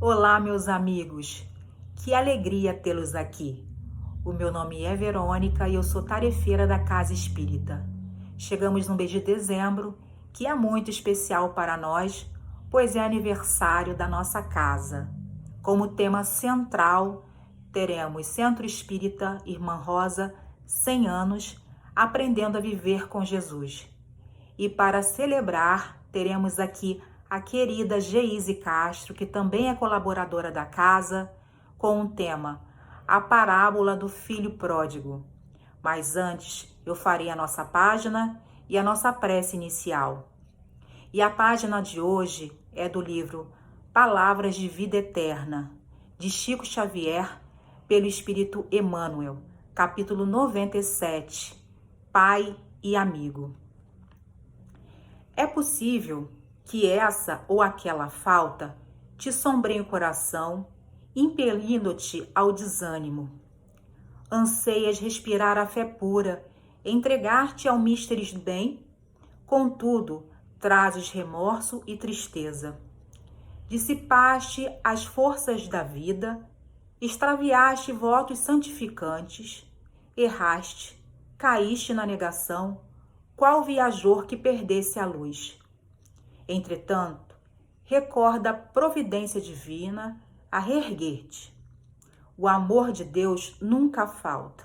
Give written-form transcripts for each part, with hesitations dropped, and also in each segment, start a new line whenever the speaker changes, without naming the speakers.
Olá, meus amigos. Que alegria tê-los aqui. O meu nome é Verônica e eu sou tarefeira da Casa Espírita. Chegamos no mês de dezembro, que é muito especial para nós, pois é aniversário da nossa casa. Como tema central, teremos Centro Espírita Irmã Rosa, 100 anos, aprendendo a viver com Jesus. E para celebrar, teremos aqui a querida Geise Castro, que também é colaboradora da casa, com o tema A Parábola do Filho Pródigo. Mas antes, eu farei a nossa página e a nossa prece inicial. E a página de hoje é do livro Palavras de Vida Eterna, de Chico Xavier, pelo Espírito Emmanuel, capítulo 97, Pai e Amigo. É possível que essa ou aquela falta te sombreie o coração, impelindo-te ao desânimo. Anseias respirar a fé pura, entregar-te ao místeres do bem, contudo, trazes remorso e tristeza. Dissipaste as forças da vida, extraviaste votos santificantes, erraste, caíste na negação, qual viajor que perdesse a luz. Entretanto, recorda a providência divina a reerguer-te. O amor de Deus nunca falta.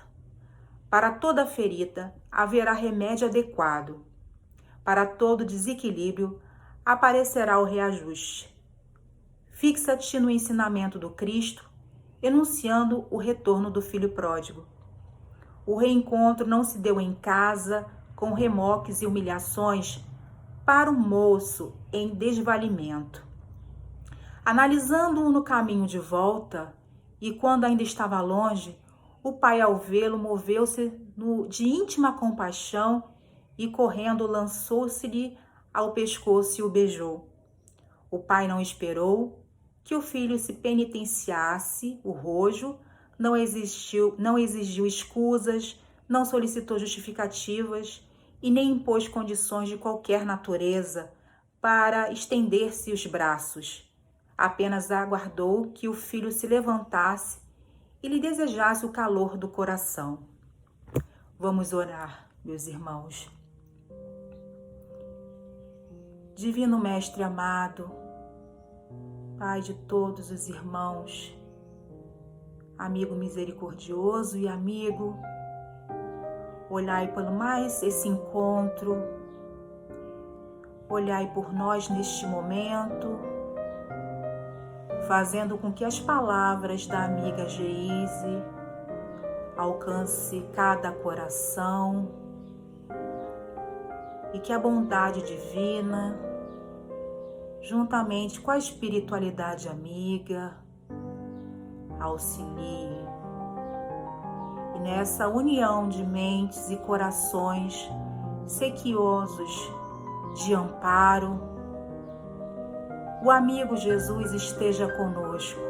Para toda ferida haverá remédio adequado. Para todo desequilíbrio aparecerá o reajuste. Fixa-te no ensinamento do Cristo, enunciando o retorno do filho pródigo. O reencontro não se deu em casa, com remoques e humilhações, para o moço em desvalimento. Analisando-o no caminho de volta, e quando ainda estava longe, o pai, ao vê-lo, moveu-se de íntima compaixão e, correndo, lançou-se-lhe ao pescoço e o beijou. O pai não esperou que o filho se penitenciasse o rojo, não exigiu escusas, não solicitou justificativas e nem impôs condições de qualquer natureza para estender-se os braços. Apenas aguardou que o filho se levantasse e lhe desejasse o calor do coração. Vamos orar, meus irmãos. Divino Mestre amado, Pai de todos os irmãos, amigo misericordioso e amigo, olhai por mais esse encontro, olhai por nós neste momento, fazendo com que as palavras da amiga Geise alcance cada coração e que a bondade divina, juntamente com a espiritualidade amiga, auxilie. E nessa união de mentes e corações sequiosos de amparo, o amigo Jesus esteja conosco,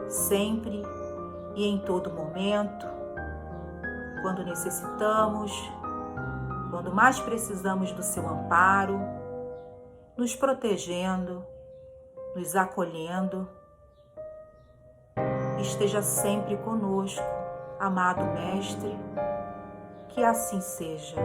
sempre e em todo momento, quando necessitamos, quando mais precisamos do seu amparo, nos protegendo, nos acolhendo. Esteja sempre conosco, amado Mestre, que assim seja.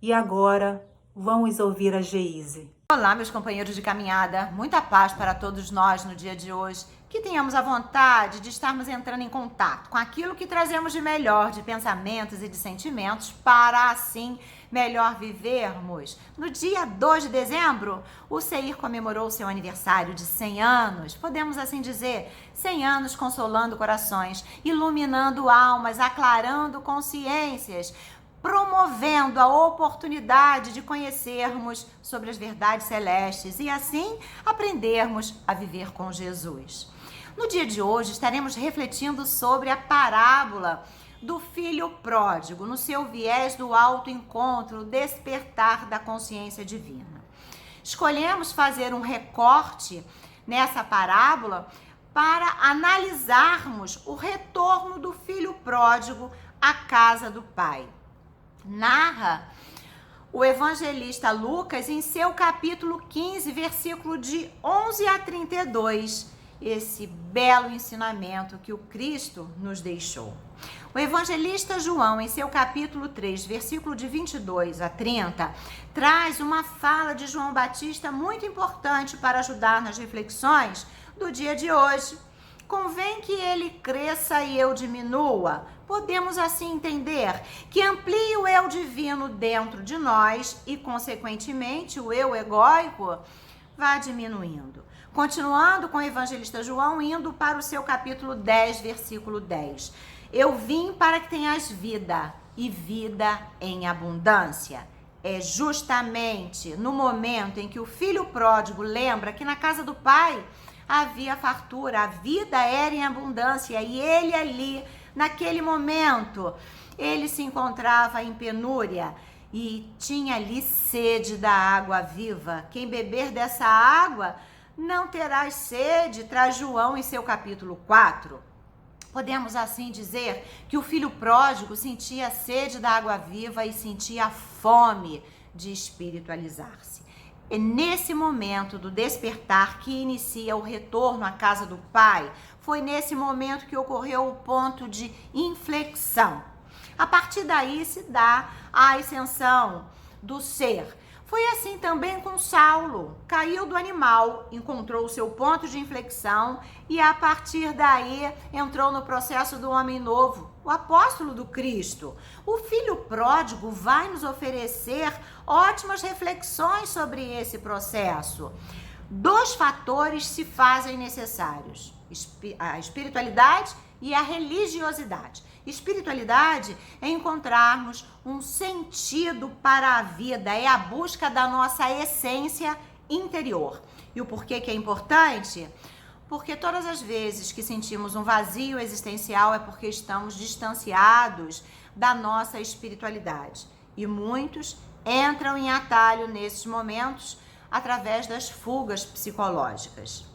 E agora, vamos ouvir a Geise.
Olá, meus companheiros de caminhada, muita paz para todos nós no dia de hoje, que tenhamos a vontade de estarmos entrando em contato com aquilo que trazemos de melhor de pensamentos e de sentimentos para assim melhor vivermos. No dia 2 de dezembro, o CEIR comemorou seu aniversário de 100 anos, podemos assim dizer, 100 anos consolando corações, iluminando almas, aclarando consciências, promovendo a oportunidade de conhecermos sobre as verdades celestes e assim aprendermos a viver com Jesus. No dia de hoje estaremos refletindo sobre a parábola do filho pródigo, no seu viés do autoencontro, despertar da consciência divina. Escolhemos fazer um recorte nessa parábola para analisarmos o retorno do filho pródigo à casa do pai. Narra o evangelista Lucas em seu capítulo 15, versículo de 11 a 32, esse belo ensinamento que o Cristo nos deixou. O evangelista João, em seu capítulo 3, versículo de 22 a 30, traz uma fala de João Batista muito importante para ajudar nas reflexões do dia de hoje. Convém que ele cresça e eu diminua. Podemos assim entender que amplie o eu divino dentro de nós e, consequentemente, o eu egóico vá diminuindo. Continuando com o evangelista João, indo para o seu capítulo 10, versículo 10. Eu vim para que tenhas vida e vida em abundância. É justamente no momento em que o filho pródigo lembra que na casa do pai havia fartura, a vida era em abundância e ele ali, naquele momento, ele se encontrava em penúria e tinha ali sede da água viva. Quem beber dessa água não terá sede, traz João em seu capítulo 4. Podemos assim dizer que o filho pródigo sentia sede da água viva e sentia fome de espiritualizar-se. É nesse momento do despertar que inicia o retorno à casa do Pai. Foi nesse momento que ocorreu o ponto de inflexão. A partir daí se dá a ascensão do ser. Foi assim também com Saulo. Caiu do animal, encontrou o seu ponto de inflexão e a partir daí entrou no processo do homem novo, o apóstolo do Cristo. O filho pródigo vai nos oferecer ótimas reflexões sobre esse processo. 2 fatores se fazem necessários: a espiritualidade e a religiosidade. Espiritualidade é encontrarmos um sentido para a vida, é a busca da nossa essência interior. E o porquê que é importante? Porque todas as vezes que sentimos um vazio existencial é porque estamos distanciados da nossa espiritualidade. E muitos entram em atalho nesses momentos através das fugas psicológicas.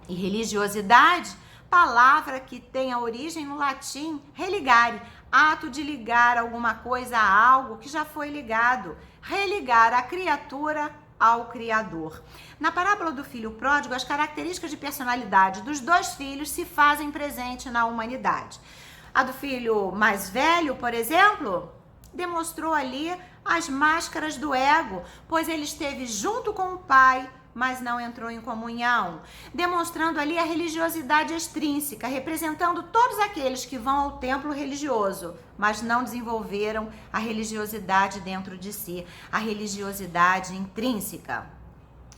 E religiosidade, palavra que tem a origem no latim religare, ato de ligar alguma coisa a algo que já foi ligado, religar a criatura ao Criador. Na parábola do filho pródigo, as características de personalidade dos 2 filhos se fazem presente na humanidade. A do filho mais velho, por exemplo, demonstrou ali as máscaras do ego, pois ele esteve junto com o pai, mas não entrou em comunhão, demonstrando ali a religiosidade extrínseca, representando todos aqueles que vão ao templo religioso, mas não desenvolveram a religiosidade dentro de si, a religiosidade intrínseca.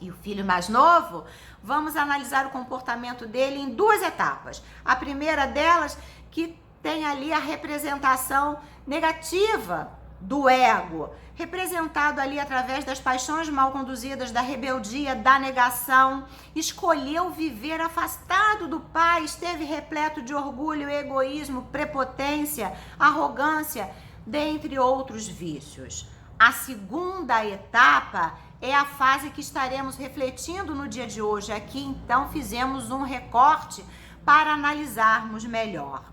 E o filho mais novo, vamos analisar o comportamento dele em 2 etapas. A primeira delas, que tem ali a representação negativa do ego, representado ali através das paixões mal conduzidas, da rebeldia, da negação. Escolheu viver afastado do pai, esteve repleto de orgulho, egoísmo, prepotência, arrogância, dentre outros vícios. A segunda etapa é a fase que estaremos refletindo no dia de hoje. Aqui, então, fizemos um recorte para analisarmos melhor.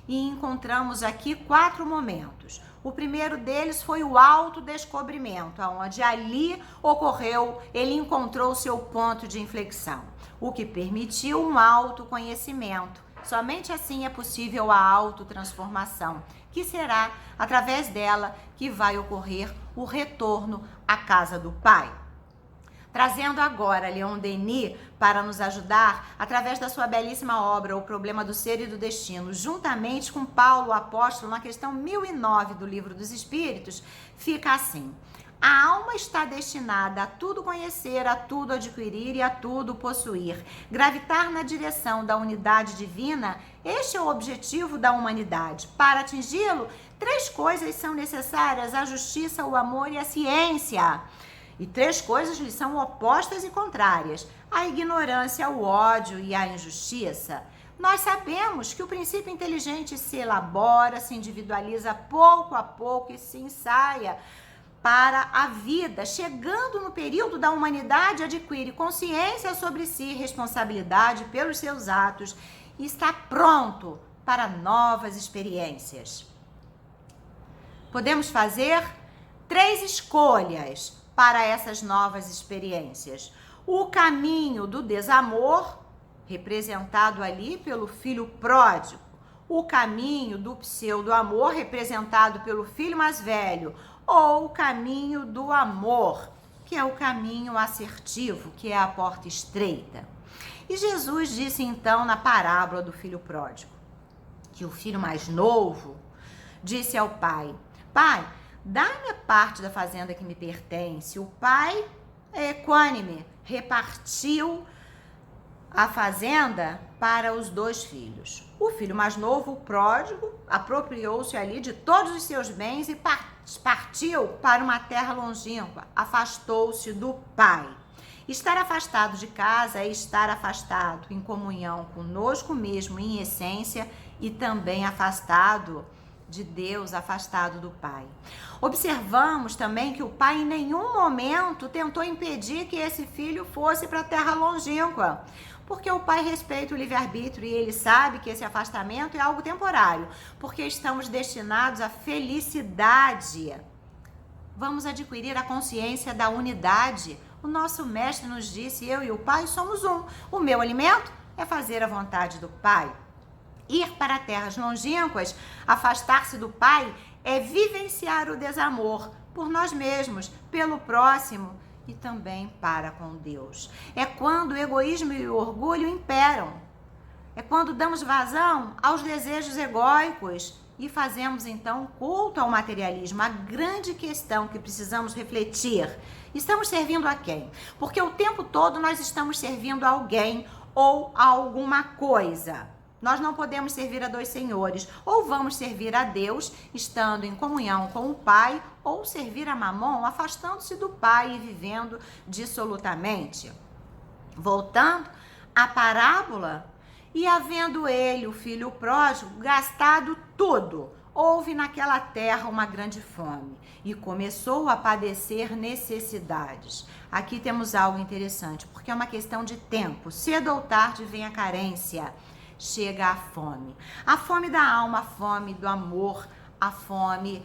E encontramos aqui 4 momentos. O primeiro deles foi o autodescobrimento, onde ali ocorreu, ele encontrou seu ponto de inflexão, o que permitiu um autoconhecimento. Somente assim é possível a autotransformação, que será através dela que vai ocorrer o retorno à casa do Pai. Trazendo agora Leon Denis para nos ajudar através da sua belíssima obra O Problema do Ser e do Destino, juntamente com Paulo, o apóstolo, na questão 1009 do Livro dos Espíritos, fica assim: a alma está destinada a tudo conhecer, a tudo adquirir e a tudo possuir. Gravitar na direção da unidade divina, este é o objetivo da humanidade. Para atingi-lo, 3 coisas são necessárias: a justiça, o amor e a ciência. E 3 coisas lhe são opostas e contrárias: a ignorância, o ódio e a injustiça. Nós sabemos que o princípio inteligente se elabora, se individualiza pouco a pouco e se ensaia para a vida. Chegando no período da humanidade, adquire consciência sobre si, responsabilidade pelos seus atos e está pronto para novas experiências. Podemos fazer 3 escolhas para essas novas experiências. O caminho do desamor, representado ali pelo filho pródigo. O caminho do pseudo-amor, representado pelo filho mais velho. Ou o caminho do amor, que é o caminho assertivo, que é a porta estreita. E Jesus disse então na parábola do filho pródigo, que o filho mais novo disse ao pai: Pai, dá-me a parte da fazenda que me pertence. O pai é equânime, repartiu a fazenda para os 2 filhos. O filho mais novo, o pródigo, apropriou-se ali de todos os seus bens e partiu para uma terra longínqua, afastou-se do pai. Estar afastado de casa é estar afastado em comunhão conosco mesmo, em essência, e também afastado de Deus, afastado do Pai. Observamos também que o pai em nenhum momento tentou impedir que esse filho fosse para a terra longínqua, porque o pai respeita o livre-arbítrio e ele sabe que esse afastamento é algo temporário, porque estamos destinados à felicidade. Vamos adquirir a consciência da unidade. O nosso mestre nos disse: eu e o pai somos um. O meu alimento é fazer a vontade do pai. Ir para terras longínquas, afastar-se do pai, é vivenciar o desamor por nós mesmos, pelo próximo e também para com Deus. É quando o egoísmo e o orgulho imperam. É quando damos vazão aos desejos egóicos e fazemos então culto ao materialismo. A grande questão que precisamos refletir: estamos servindo a quem? Porque o tempo todo nós estamos servindo a alguém ou a alguma coisa. Nós não podemos servir a 2 senhores. Ou vamos servir a Deus, estando em comunhão com o Pai, ou servir a Mamon, afastando-se do Pai e vivendo dissolutamente. Voltando à parábola, e havendo ele, o filho pródigo, gastado tudo, houve naquela terra uma grande fome e começou a padecer necessidades. Aqui temos algo interessante, porque é uma questão de tempo. Cedo ou tarde vem a carência. Chega a fome da alma, a fome do amor, a fome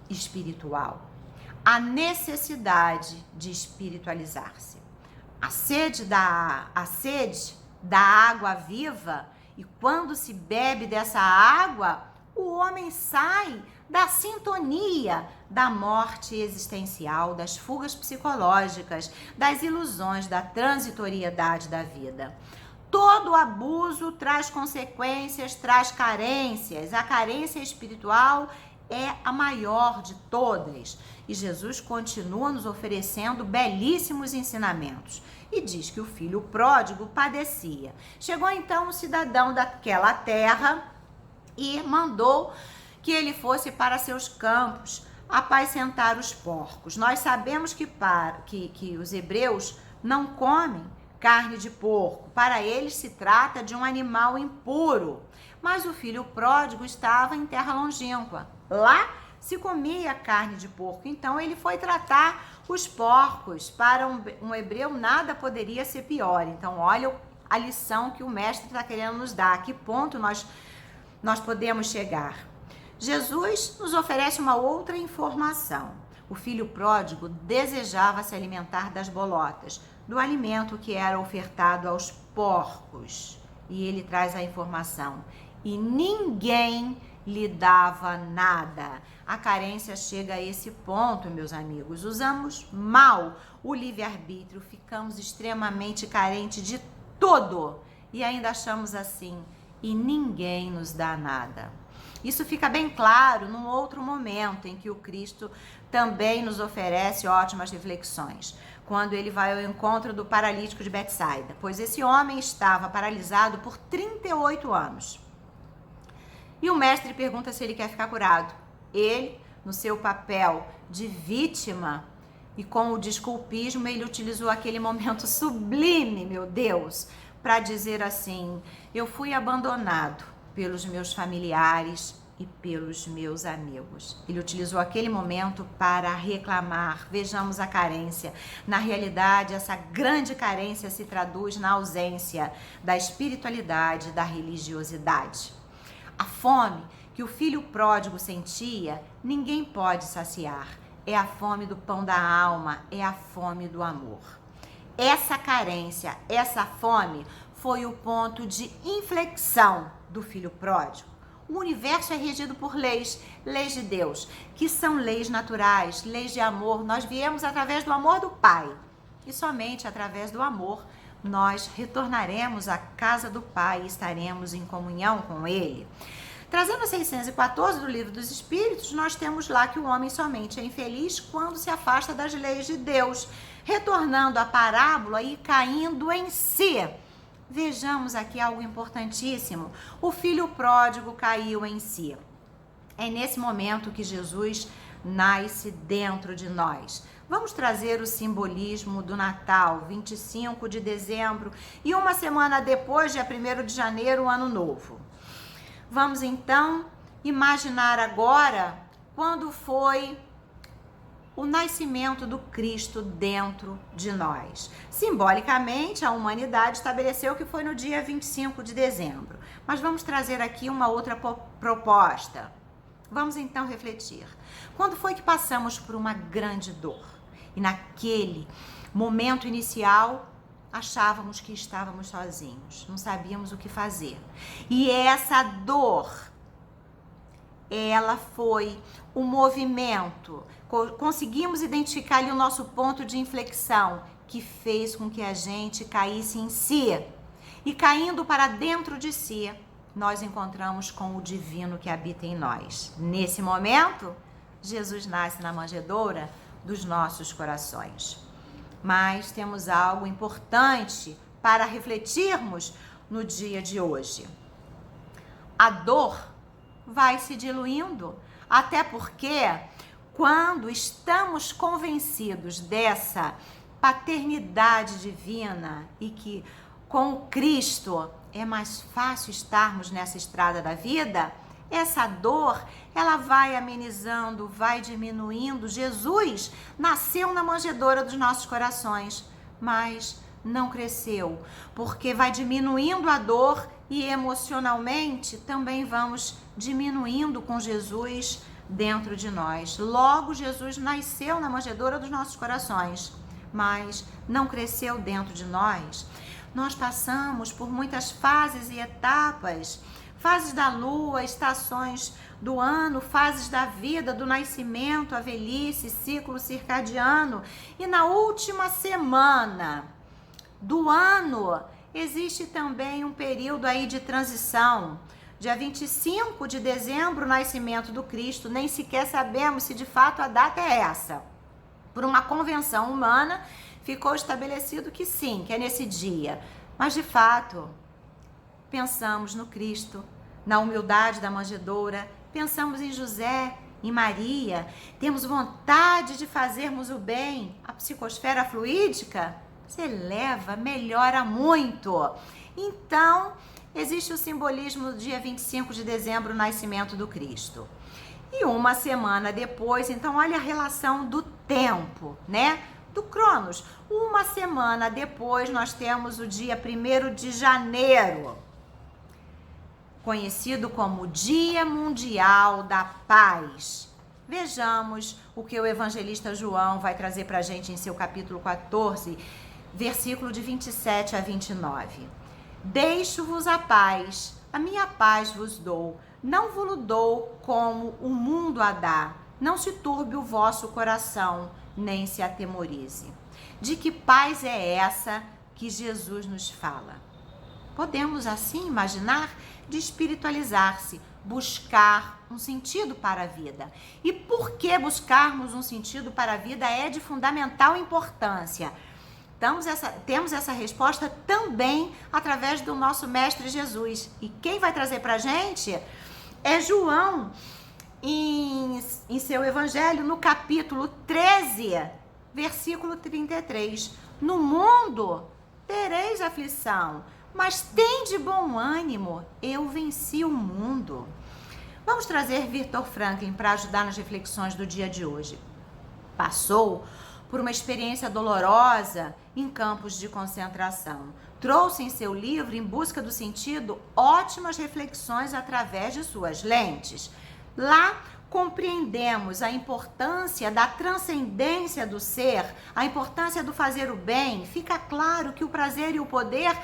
espiritual, a necessidade de espiritualizar-se, a sede da água viva. E quando se bebe dessa água, o homem sai da sintonia da morte existencial, das fugas psicológicas, das ilusões, da transitoriedade da vida. Todo abuso traz consequências, traz carências. A carência espiritual é a maior de todas. E Jesus continua nos oferecendo belíssimos ensinamentos. E diz que o filho pródigo padecia. Chegou então um cidadão daquela terra e mandou que ele fosse para seus campos apacentar os porcos. Nós sabemos que os hebreus não comem carne de porco. Para eles se trata de um animal impuro. Mas o filho pródigo estava em terra longínqua. Lá se comia carne de porco. Então ele foi tratar os porcos. Para um hebreu nada poderia ser pior. Então olha a lição que o mestre está querendo nos dar. A que ponto nós podemos chegar? Jesus nos oferece uma outra informação. O filho pródigo desejava se alimentar das bolotas, do alimento que era ofertado aos porcos. E ele traz a informação: e ninguém lhe dava nada. A carência chega a esse ponto, meus amigos. Usamos mal o livre-arbítrio, ficamos extremamente carentes de tudo e ainda achamos assim: e ninguém nos dá nada. Isso fica bem claro num outro momento em que o Cristo também nos oferece ótimas reflexões, quando ele vai ao encontro do paralítico de Betsaida, pois esse homem estava paralisado por 38 anos. E o mestre pergunta se ele quer ficar curado. Ele, no seu papel de vítima e com o desculpismo, ele utilizou aquele momento sublime, meu Deus, para dizer assim: eu fui abandonado pelos meus familiares e pelos meus amigos. Ele utilizou aquele momento para reclamar. Vejamos a carência. Na realidade, essa grande carência se traduz na ausência da espiritualidade, da religiosidade. A fome que o filho pródigo sentia, ninguém pode saciar. é a fome do pão da alma, é a fome do amor. Essa carência, essa fome foi o ponto de inflexão do filho pródigo. O universo é regido por leis, leis de Deus, que são leis naturais, leis de amor. Nós viemos através do amor do Pai. E somente através do amor nós retornaremos à casa do Pai e estaremos em comunhão com Ele. Trazendo 614 do Livro dos Espíritos, nós temos lá que o homem somente é infeliz quando se afasta das leis de Deus, retornando à parábola e caindo em si. Vejamos aqui algo importantíssimo. O filho pródigo caiu em si. É nesse momento que Jesus nasce dentro de nós. Vamos trazer o simbolismo do Natal, 25 de dezembro, e uma semana depois, dia 1º de janeiro, o Ano Novo. Vamos então imaginar agora quando foi o nascimento do Cristo dentro de nós. Simbolicamente, a humanidade estabeleceu que foi no dia 25 de dezembro. Mas vamos trazer aqui uma outra proposta. Vamos então refletir. Quando foi que passamos por uma grande dor? E naquele momento inicial, achávamos que estávamos sozinhos, não sabíamos o que fazer. E essa dor, ela foi o movimento. Conseguimos identificar ali o nosso ponto de inflexão, que fez com que a gente caísse em si. E caindo para dentro de si, nós encontramos com o divino que habita em nós. Nesse momento, Jesus nasce na manjedoura dos nossos corações. Mas temos algo importante para refletirmos no dia de hoje. A dor vai se diluindo, até porque quando estamos convencidos dessa paternidade divina e que com Cristo é mais fácil estarmos nessa estrada da vida, essa dor, ela vai amenizando, vai diminuindo. Jesus nasceu na manjedoura dos nossos corações, mas não cresceu, porque vai diminuindo a dor e emocionalmente também vamos diminuindo com Jesus dentro de nós. Logo, Jesus nasceu na manjedoura dos nossos corações, mas não cresceu dentro de nós. Nós passamos por muitas fases e etapas, fases da lua, estações do ano, fases da vida, do nascimento, a velhice, ciclo circadiano. E na última semana do ano, existe também um período aí de transição. Dia 25 de dezembro, o nascimento do Cristo, nem sequer sabemos se de fato a data é essa. Por uma convenção humana, ficou estabelecido que sim, que é nesse dia. Mas de fato, pensamos no Cristo, na humildade da manjedoura, pensamos em José, em Maria, temos vontade de fazermos o bem. A psicosfera fluídica se eleva, melhora muito. Então, existe o simbolismo do dia 25 de dezembro, o nascimento do Cristo. E uma semana depois, então olha a relação do tempo, né? Do Cronos. Uma semana depois, nós temos o dia 1º de janeiro, conhecido como Dia Mundial da Paz. Vejamos o que o evangelista João vai trazer para a gente em seu capítulo 14, versículo de 27 a 29. Deixo-vos a paz, a minha paz vos dou, não vos dou como o mundo a dá. Não se turbe o vosso coração, nem se atemorize. De que paz é essa que Jesus nos fala? Podemos assim imaginar de espiritualizar-se, buscar um sentido para a vida. E por que buscarmos um sentido para a vida é de fundamental importância. Temos essa resposta também através do nosso Mestre Jesus. E quem vai trazer para a gente é João, em seu Evangelho, no capítulo 13, versículo 33. No mundo tereis aflição, mas tende bom ânimo, eu venci o mundo. Vamos trazer Viktor Frankl para ajudar nas reflexões do dia de hoje. Passou por uma experiência dolorosa em campos de concentração. Trouxe em seu livro, Em Busca do Sentido, ótimas reflexões através de suas lentes. Lá, compreendemos a importância da transcendência do ser, a importância do fazer o bem, fica claro que o prazer e o poder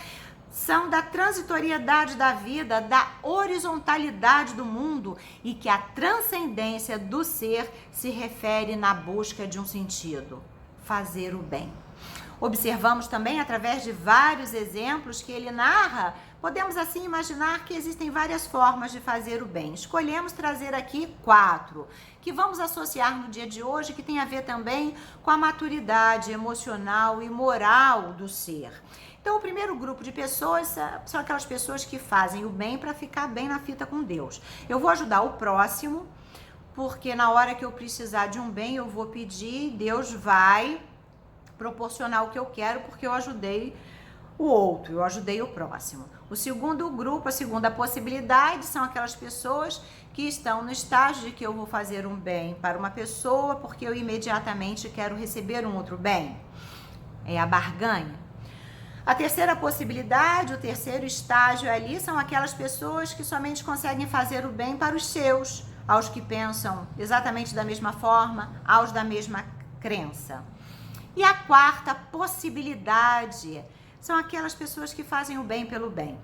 são da transitoriedade da vida, da horizontalidade do mundo, e que a transcendência do ser se refere na busca de um sentido, fazer o bem. Observamos também, através de vários exemplos que ele narra, podemos assim imaginar que existem várias formas de fazer o bem. Escolhemos trazer aqui 4, que vamos associar no dia de hoje, que tem a ver também com a maturidade emocional e moral do ser. Então, o primeiro grupo de pessoas são aquelas pessoas que fazem o bem para ficar bem na fita com Deus. Eu vou ajudar o próximo, porque na hora que eu precisar de um bem, eu vou pedir, Deus vai proporcionar o que eu quero, porque eu ajudei o outro, eu ajudei o próximo. O segundo grupo, a segunda possibilidade, são aquelas pessoas que estão no estágio de que eu vou fazer um bem para uma pessoa, porque eu imediatamente quero receber um outro bem. É a barganha. A terceira possibilidade, o terceiro estágio ali, são aquelas pessoas que somente conseguem fazer o bem para os seus, aos que pensam exatamente da mesma forma, aos da mesma crença. E a quarta possibilidade são aquelas pessoas que fazem o bem pelo bem,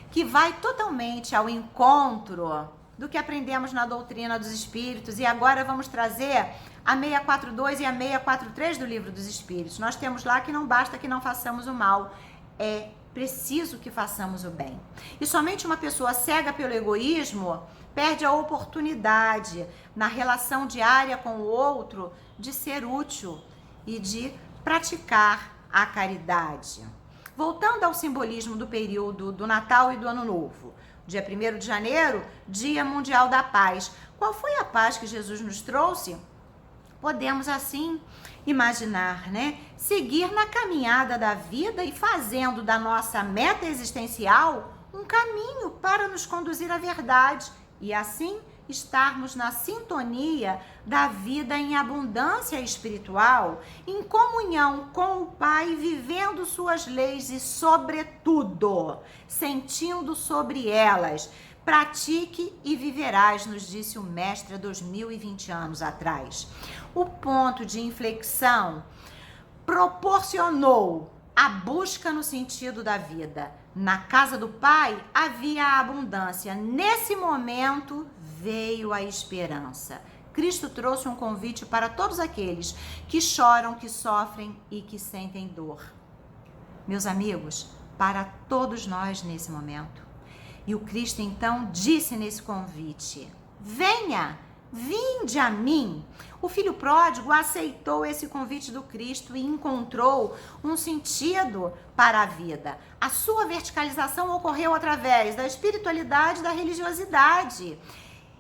que vai totalmente ao encontro do que aprendemos na doutrina dos Espíritos. E agora vamos trazer a 642 e a 643 do Livro dos Espíritos. Nós temos lá que não basta que não façamos o mal, é preciso que façamos o bem. E somente uma pessoa cega pelo egoísmo perde a oportunidade na relação diária com o outro de ser útil e de praticar a caridade. Voltando ao simbolismo do período do Natal e do Ano Novo, dia 1º de janeiro, Dia Mundial da Paz. Qual foi a paz que Jesus nos trouxe? Podemos assim imaginar, né? Seguir na caminhada da vida e fazendo da nossa meta existencial um caminho para nos conduzir à verdade e assim estarmos na sintonia da vida em abundância espiritual, em comunhão com o Pai, vivendo suas leis e, sobretudo, sentindo sobre elas. Pratique e viverás, nos disse o mestre há 2020 anos atrás. O ponto de inflexão proporcionou a busca no sentido da vida. Na casa do Pai havia a abundância. Nesse momento veio a esperança. Cristo trouxe um convite para todos aqueles que choram, que sofrem e que sentem dor. Meus amigos, para todos nós nesse momento. E o Cristo então disse nesse convite: venha, vinde a mim. O filho pródigo aceitou esse convite do Cristo e encontrou um sentido para a vida. A sua verticalização ocorreu através da espiritualidade e da religiosidade.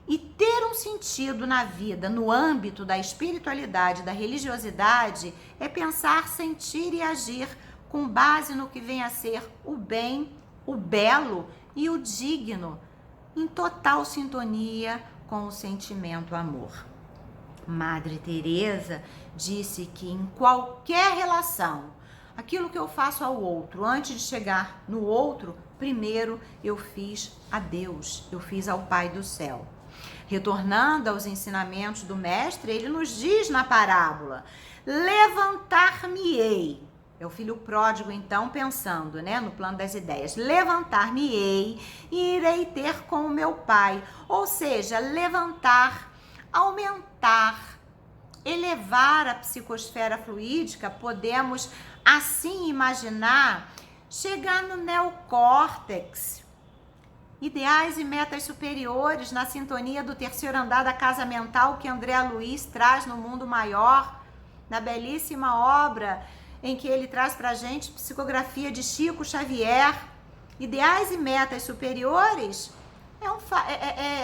E ter um sentido na vida no âmbito da espiritualidade e da religiosidade é pensar, sentir e agir com base no que vem a ser o bem, o belo e o digno, em total sintonia com o sentimento amor. Madre Teresa disse que em qualquer relação, aquilo que eu faço ao outro, antes de chegar no outro, primeiro eu fiz a Deus, eu fiz ao Pai do céu. Retornando aos ensinamentos do mestre, ele nos diz na parábola: levantar-me-ei. É o filho pródigo, então, pensando, né, no plano das ideias. Levantar-me-ei e irei ter com o meu pai. Ou seja, levantar, aumentar, elevar a psicosfera fluídica. Podemos, assim, imaginar chegar no neocórtex. Ideais e metas superiores na sintonia do terceiro andar da casa mental que André Luiz traz no Mundo Maior, na belíssima obra em que ele traz para a gente psicografia de Chico Xavier. Ideais e metas superiores,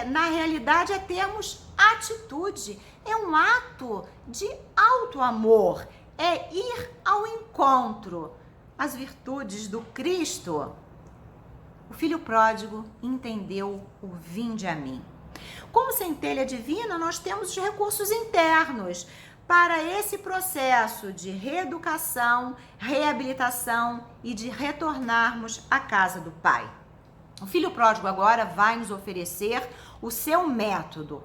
na realidade, é termos atitude, é um ato de auto-amor, é ir ao encontro. As virtudes do Cristo. O filho pródigo entendeu o vinde a mim. Como centelha divina, nós temos os recursos internos para esse processo de reeducação, reabilitação e de retornarmos à casa do Pai. O filho pródigo agora vai nos oferecer o seu método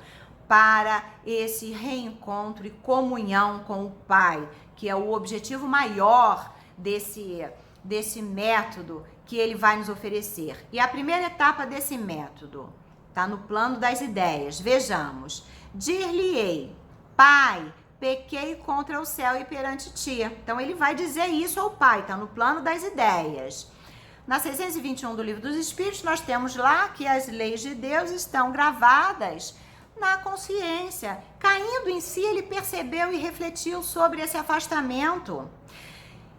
para esse reencontro e comunhão com o Pai, que é o objetivo maior desse método que ele vai nos oferecer. E a primeira etapa desse método está no plano das ideias. Vejamos. Dir-lhe-ei, Pai, pequei contra o céu e perante ti. Então ele vai dizer isso ao Pai, está no plano das ideias. Na 621 do Livro dos Espíritos, nós temos lá que as leis de Deus estão gravadas na consciência. Caindo em si, ele percebeu e refletiu sobre esse afastamento.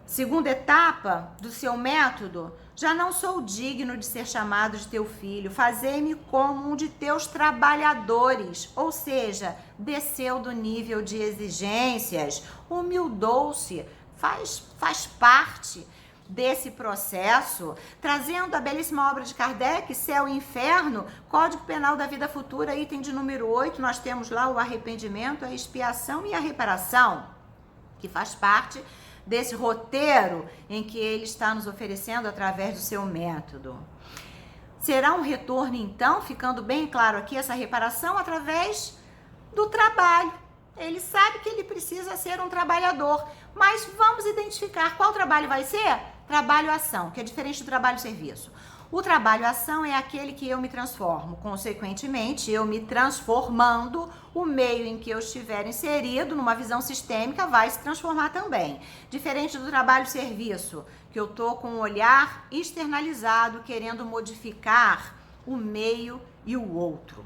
Segunda etapa do seu método, já não sou digno de ser chamado de teu filho, fazei-me como um de teus trabalhadores, ou seja, desceu do nível de exigências, humildou-se, faz parte desse processo, trazendo a belíssima obra de Kardec, Céu e Inferno, Código Penal da Vida Futura, item de número 8, nós temos lá o arrependimento, a expiação e a reparação, que faz parte desse roteiro em que ele está nos oferecendo através do seu método. Será um retorno, então, ficando bem claro aqui, essa reparação através do trabalho. Ele sabe que ele precisa ser um trabalhador, mas vamos identificar qual trabalho vai ser? Trabalho-ação, que é diferente do trabalho-serviço. O trabalho-ação é aquele que eu me transformo. Consequentemente, eu me transformando, o meio em que eu estiver inserido numa visão sistêmica vai se transformar também. Diferente do trabalho-serviço, que eu estou com um olhar externalizado, querendo modificar o meio e o outro.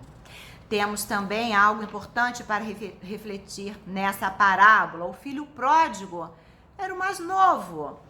Temos também algo importante para refletir nessa parábola. O filho pródigo era o mais novo.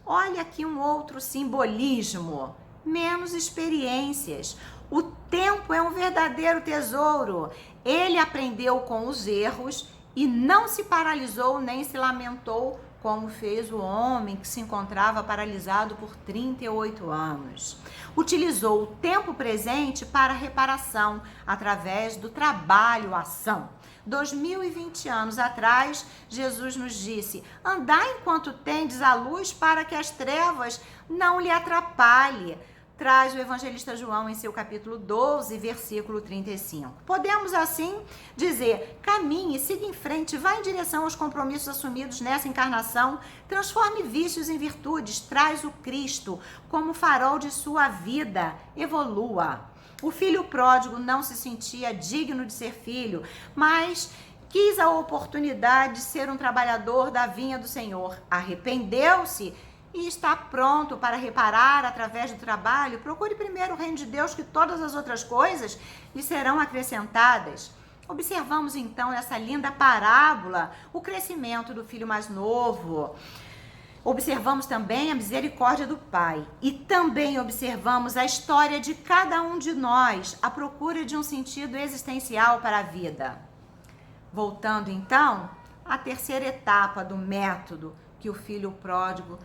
Olha aqui um outro simbolismo. Menos experiências. O tempo é um verdadeiro tesouro. Ele aprendeu com os erros e não se paralisou nem se lamentou, como fez o homem que se encontrava paralisado por 38 anos. Utilizou o tempo presente para reparação, através do trabalho-ação. 2020 anos atrás, Jesus nos disse: andai enquanto tendes a luz para que as trevas não lhe atrapalhem. Traz o evangelista João em seu capítulo 12, versículo 35. Podemos assim dizer: caminhe, siga em frente, vá em direção aos compromissos assumidos nessa encarnação, transforme vícios em virtudes, traz o Cristo como farol de sua vida, evolua. O filho pródigo não se sentia digno de ser filho, mas quis a oportunidade de ser um trabalhador da vinha do Senhor. Arrependeu-se e está pronto para reparar através do trabalho. Procure primeiro o reino de Deus, que todas as outras coisas lhe serão acrescentadas. Observamos então nessa linda parábola o crescimento do filho mais novo. Observamos também a misericórdia do Pai e também observamos a história de cada um de nós, a procura de um sentido existencial para a vida. Voltando então à terceira etapa do método que o filho pródigo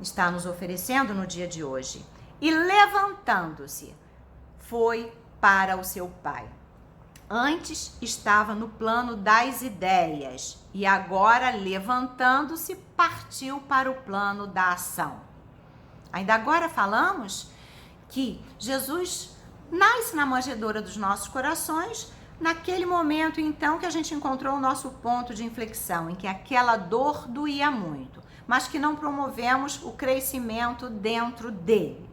está nos oferecendo no dia de hoje. E levantando-se, foi para o seu pai. Antes estava no plano das ideias e agora, levantando-se, partiu para o plano da ação. Ainda agora falamos que Jesus nasce na manjedoura dos nossos corações, naquele momento então que a gente encontrou o nosso ponto de inflexão, em que aquela dor doía muito, mas que não promovemos o crescimento dentro dele,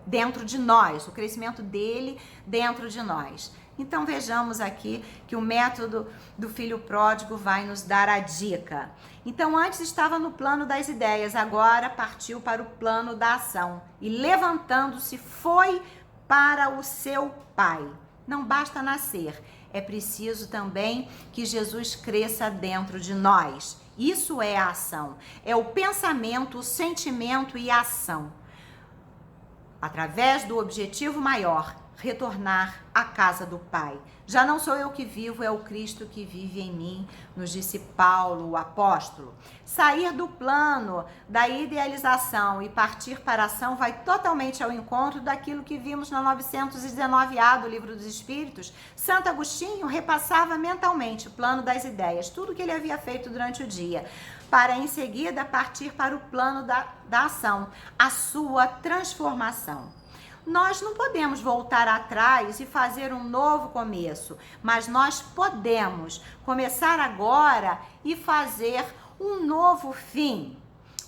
dentro de nós, o crescimento dele dentro de nós. Então vejamos aqui que o método do filho pródigo vai nos dar a dica. Então antes estava no plano das ideias, agora partiu para o plano da ação e levantando-se foi para o seu pai. Não basta nascer, é preciso também que Jesus cresça dentro de nós. Isso é a ação, é o pensamento, o sentimento e a ação. Através do objetivo maior, retornar à casa do Pai. Já não sou eu que vivo, é o Cristo que vive em mim, nos disse Paulo, o apóstolo. Sair do plano da idealização e partir para a ação vai totalmente ao encontro daquilo que vimos na 919A do Livro dos Espíritos. Santo Agostinho repassava mentalmente o plano das ideias, tudo que ele havia feito durante o dia, para em seguida partir para o plano da ação, a sua transformação. Nós não podemos voltar atrás e fazer um novo começo, mas nós podemos começar agora e fazer um novo fim.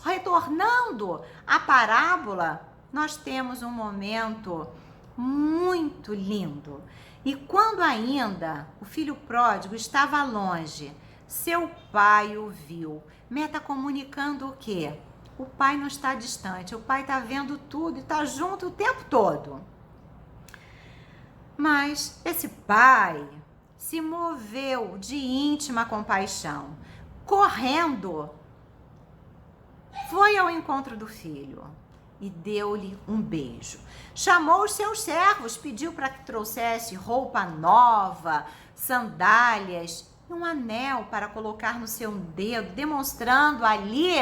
Retornando à parábola, nós temos um momento muito lindo. E quando ainda o filho pródigo estava longe, seu pai o viu. Metacomunicando o quê? O pai não está distante, o pai está vendo tudo e está junto o tempo todo. Mas esse pai se moveu de íntima compaixão, correndo, foi ao encontro do filho e deu-lhe um beijo. Chamou os seus servos, pediu para que trouxesse roupa nova, sandálias e um anel para colocar no seu dedo, demonstrando ali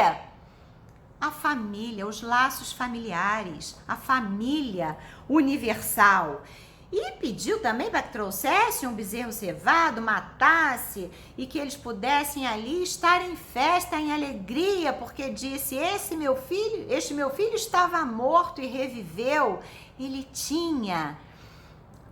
a família, os laços familiares, a família universal. E pediu também para que trouxesse um bezerro cevado, matasse, e que eles pudessem ali estar em festa, em alegria, porque disse: este meu filho estava morto e reviveu. Ele tinha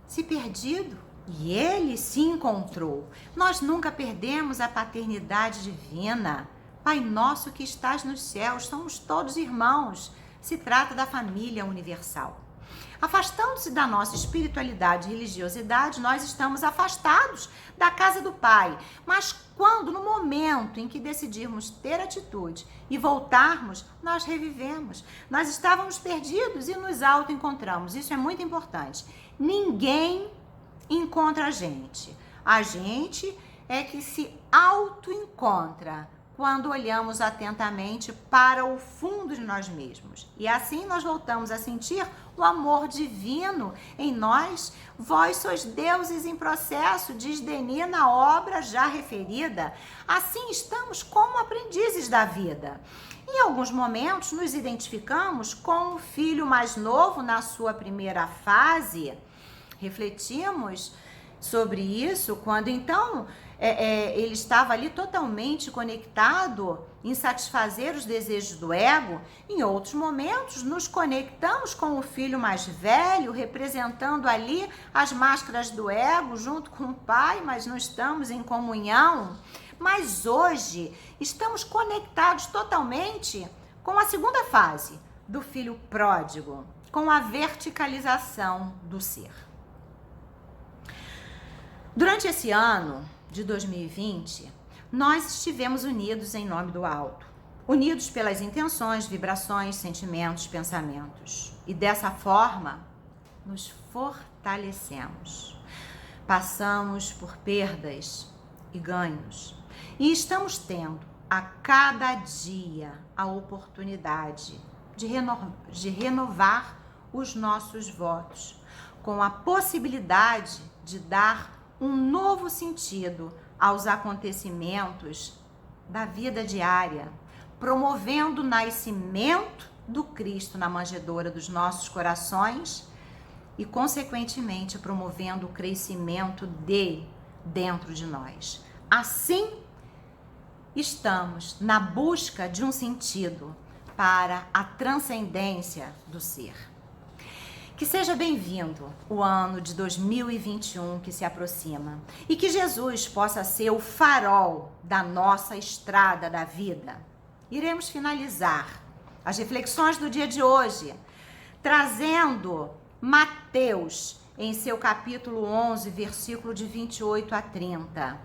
se perdido e ele se encontrou. Nós nunca perdemos a paternidade divina. Pai nosso que estás nos céus, somos todos irmãos. Se trata da família universal. Afastando-se da nossa espiritualidade e religiosidade, nós estamos afastados da casa do Pai. Mas quando, no momento em que decidirmos ter atitude e voltarmos, nós revivemos. Nós estávamos perdidos e nos auto-encontramos. Isso é muito importante. Ninguém encontra a gente. A gente é que se auto-encontra quando olhamos atentamente para o fundo de nós mesmos. E assim nós voltamos a sentir o amor divino em nós. Vós sois deuses em processo, diz Denis na obra já referida. Assim estamos como aprendizes da vida. Em alguns momentos nos identificamos com o filho mais novo na sua primeira fase. Refletimos sobre isso quando então ele estava ali totalmente conectado em satisfazer os desejos do ego. Em outros momentos nos conectamos com o filho mais velho, representando ali as máscaras do ego junto com o pai, mas não estamos em comunhão. Mas hoje estamos conectados totalmente com a segunda fase do filho pródigo, com a verticalização do ser. Durante esse ano de 2020, nós estivemos unidos em nome do alto, unidos pelas intenções, vibrações, sentimentos, pensamentos. E dessa forma, nos fortalecemos. Passamos por perdas e ganhos. E estamos tendo a cada dia a oportunidade de renovar os nossos votos, com a possibilidade de dar um novo sentido aos acontecimentos da vida diária, promovendo o nascimento do Cristo na manjedoura dos nossos corações e, consequentemente, promovendo o crescimento dele dentro de nós. Assim, estamos na busca de um sentido para a transcendência do ser. Que seja bem-vindo o ano de 2021 que se aproxima e que Jesus possa ser o farol da nossa estrada da vida. Iremos finalizar as reflexões do dia de hoje trazendo Mateus em seu capítulo 11, versículo de 28 a 30.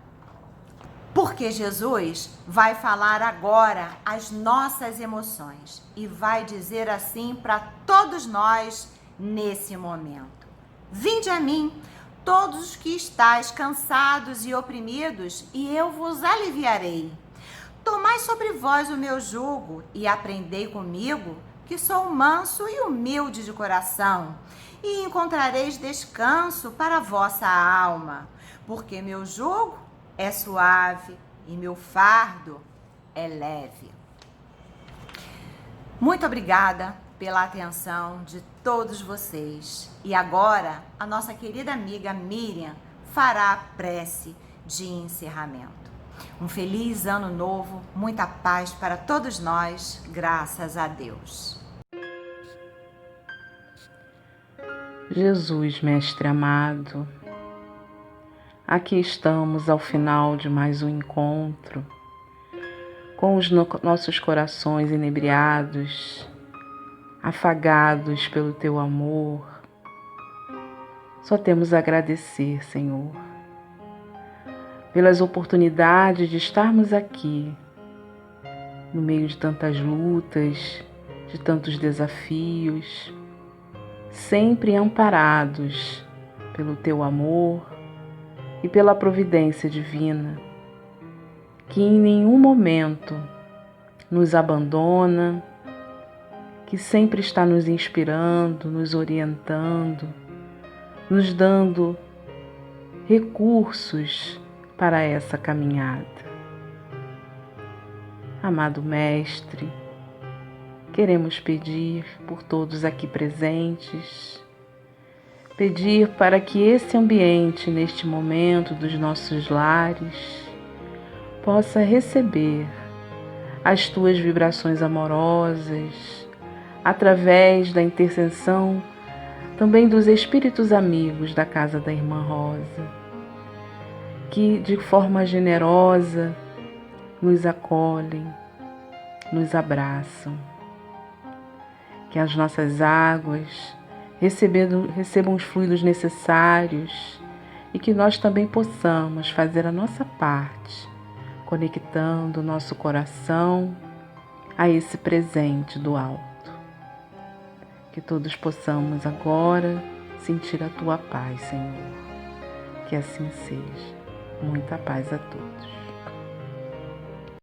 Porque Jesus vai falar agora as nossas emoções e vai dizer assim para todos nós nesse momento: vinde a mim, todos os que estáis cansados e oprimidos, e eu vos aliviarei. Tomai sobre vós o meu jugo e aprendei comigo, que sou manso e humilde de coração, e encontrareis descanso para a vossa alma, porque meu jugo é suave e meu fardo é leve. Muito obrigada pela atenção de todos vocês. E agora, a nossa querida amiga Miriam fará a prece de encerramento. Um feliz ano novo, muita paz para todos nós, graças a Deus.
Jesus, Mestre amado, aqui estamos ao final de mais um encontro, com os nossos corações inebriados, afagados pelo Teu amor. Só temos a agradecer, Senhor, pelas oportunidades de estarmos aqui, no meio de tantas lutas, de tantos desafios, sempre amparados pelo Teu amor e pela providência divina, que em nenhum momento nos abandona, que sempre está nos inspirando, nos orientando, nos dando recursos para essa caminhada. Amado Mestre, queremos pedir por todos aqui presentes, pedir para que esse ambiente, neste momento dos nossos lares, possa receber as Tuas vibrações amorosas, através da intercessão também dos espíritos amigos da casa da Irmã Rosa, que de forma generosa nos acolhem, nos abraçam. Que as nossas águas recebam os fluidos necessários e que nós também possamos fazer a nossa parte, conectando o nosso coração a esse presente do alto. Que todos possamos agora sentir a Tua paz, Senhor. Que assim seja. Muita paz a todos.